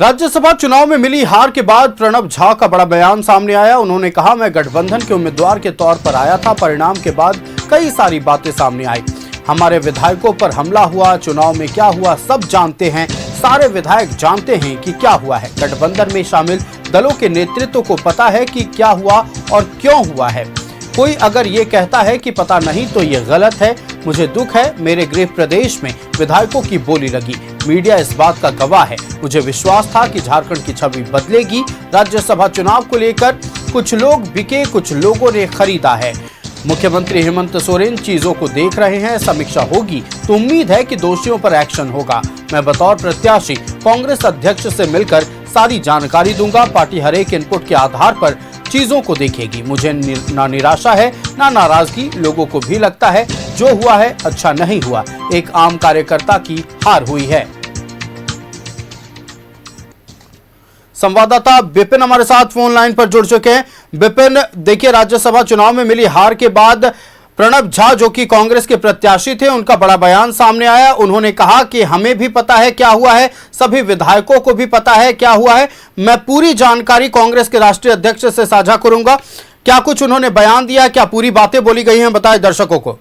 राज्यसभा चुनाव में मिली हार के बाद प्रणब झा का बड़ा बयान सामने आया। उन्होंने कहा, मैं गठबंधन के उम्मीदवार के तौर पर आया था। परिणाम के बाद कई सारी बातें सामने आई। हमारे विधायकों पर हमला हुआ, चुनाव में क्या हुआ सब जानते हैं। सारे विधायक जानते हैं कि क्या हुआ है। गठबंधन में शामिल दलों के नेतृत्व को पता है कि क्या हुआ और क्यों हुआ है। कोई अगर ये कहता है कि पता नहीं तो ये गलत है। मुझे दुख है, मेरे गृह प्रदेश में विधायकों की बोली लगी। मीडिया इस बात का गवाह है। मुझे विश्वास था कि झारखंड की छवि बदलेगी। राज्यसभा चुनाव को लेकर कुछ लोग बिके, कुछ लोगों ने खरीदा है। मुख्यमंत्री हेमंत सोरेन चीजों को देख रहे हैं। समीक्षा होगी तो उम्मीद है कि दोषियों पर एक्शन होगा। मैं बतौर प्रत्याशी कांग्रेस अध्यक्ष से मिलकर सारी जानकारी दूंगा। पार्टी हर एक इनपुट के आधार पर चीजों को देखेगी। मुझे ना निराशा है ना नाराजगी। लोगों को भी लगता है जो हुआ है अच्छा नहीं हुआ। एक आम कार्यकर्ता की हार हुई है। संवाददाता विपिन हमारे साथ फोन लाइन पर जुड़ चुके हैं। विपिन, देखिए, राज्यसभा चुनाव में मिली हार के बाद प्रणब झा जो कि कांग्रेस के प्रत्याशी थे, उनका बड़ा बयान सामने आया। उन्होंने कहा कि हमें भी पता है क्या हुआ है, सभी विधायकों को भी पता है क्या हुआ है। मैं पूरी जानकारी कांग्रेस के राष्ट्रीय अध्यक्ष से साझा करूंगा। क्या कुछ उन्होंने बयान दिया, क्या पूरी बातें बोली गई हैं, बताएं दर्शकों को।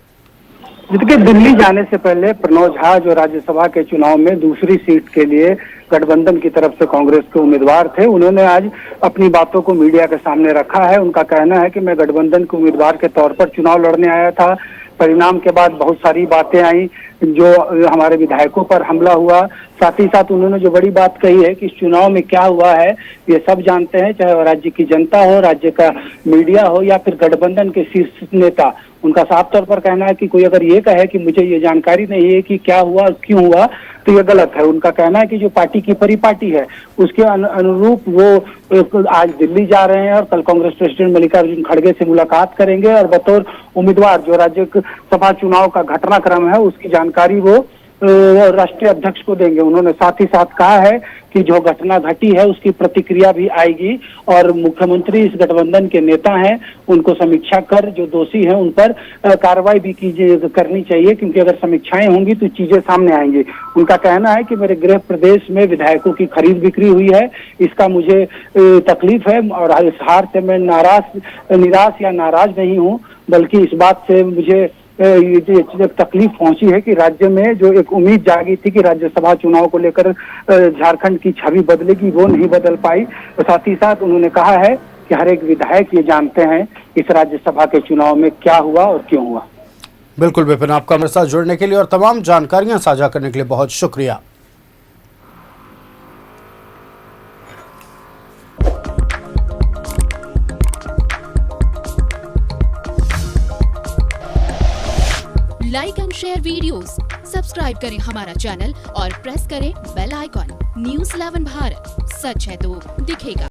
जिसके दिल्ली जाने से पहले प्रणब झा जो राज्यसभा के चुनाव में दूसरी सीट के लिए गठबंधन की तरफ से कांग्रेस के उम्मीदवार थे, उन्होंने आज अपनी बातों को मीडिया के सामने रखा है। उनका कहना है कि मैं गठबंधन के उम्मीदवार के तौर पर चुनाव लड़ने आया था। परिणाम के बाद बहुत सारी बातें आई, जो हमारे विधायकों पर हमला हुआ। साथ ही साथ उन्होंने जो बड़ी बात कही है कि इस चुनाव में क्या हुआ है ये सब जानते हैं, चाहे वो राज्य की जनता हो, राज्य का मीडिया हो या फिर गठबंधन के शीर्ष नेता। उनका साफ तौर पर कहना है कि कोई अगर ये कहे कि मुझे ये जानकारी नहीं है कि क्या हुआ और क्यों हुआ तो ये गलत है। उनका कहना है कि जो पार्टी की परिपाटी है उसके अनुरूप वो आज दिल्ली जा रहे हैं और कल कांग्रेस प्रेसिडेंट मल्लिकार्जुन खड़गे से मुलाकात करेंगे और बतौर उम्मीदवार जो राज्यसभा चुनाव का घटनाक्रम है उसकी जानकारी वो राष्ट्रीय अध्यक्ष को देंगे। उन्होंने साथ ही साथ कहा है कि जो घटना घटी है उसकी प्रतिक्रिया भी आएगी और मुख्यमंत्री इस गठबंधन के नेता हैं, उनको समीक्षा कर जो दोषी हैं उन पर कार्रवाई भी करनी चाहिए, क्योंकि अगर समीक्षाएं होंगी तो चीजें सामने आएंगी। उनका कहना है कि मेरे गृह प्रदेश में विधायकों की खरीद बिक्री हुई है, इसका मुझे तकलीफ है और इस हार से मैं निराश या नाराज नहीं हूँ, बल्कि इस बात से मुझे ये तकलीफ पहुंची है कि राज्य में जो एक उम्मीद जागी थी कि राज्यसभा चुनाव को लेकर झारखंड की छवि बदलेगी, वो नहीं बदल पाई। तो साथ ही साथ उन्होंने कहा है कि हर एक विधायक ये जानते हैं इस राज्यसभा के चुनाव में क्या हुआ और क्यों हुआ। बिल्कुल विपिन, आपका हमारे साथ जुड़ने के लिए और तमाम जानकारियां साझा करने के लिए बहुत शुक्रिया। Like and share videos, subscribe करें हमारा चैनल और प्रेस करें बेल आइकॉन। न्यूज़ 11 भारत, सच है तो दिखेगा।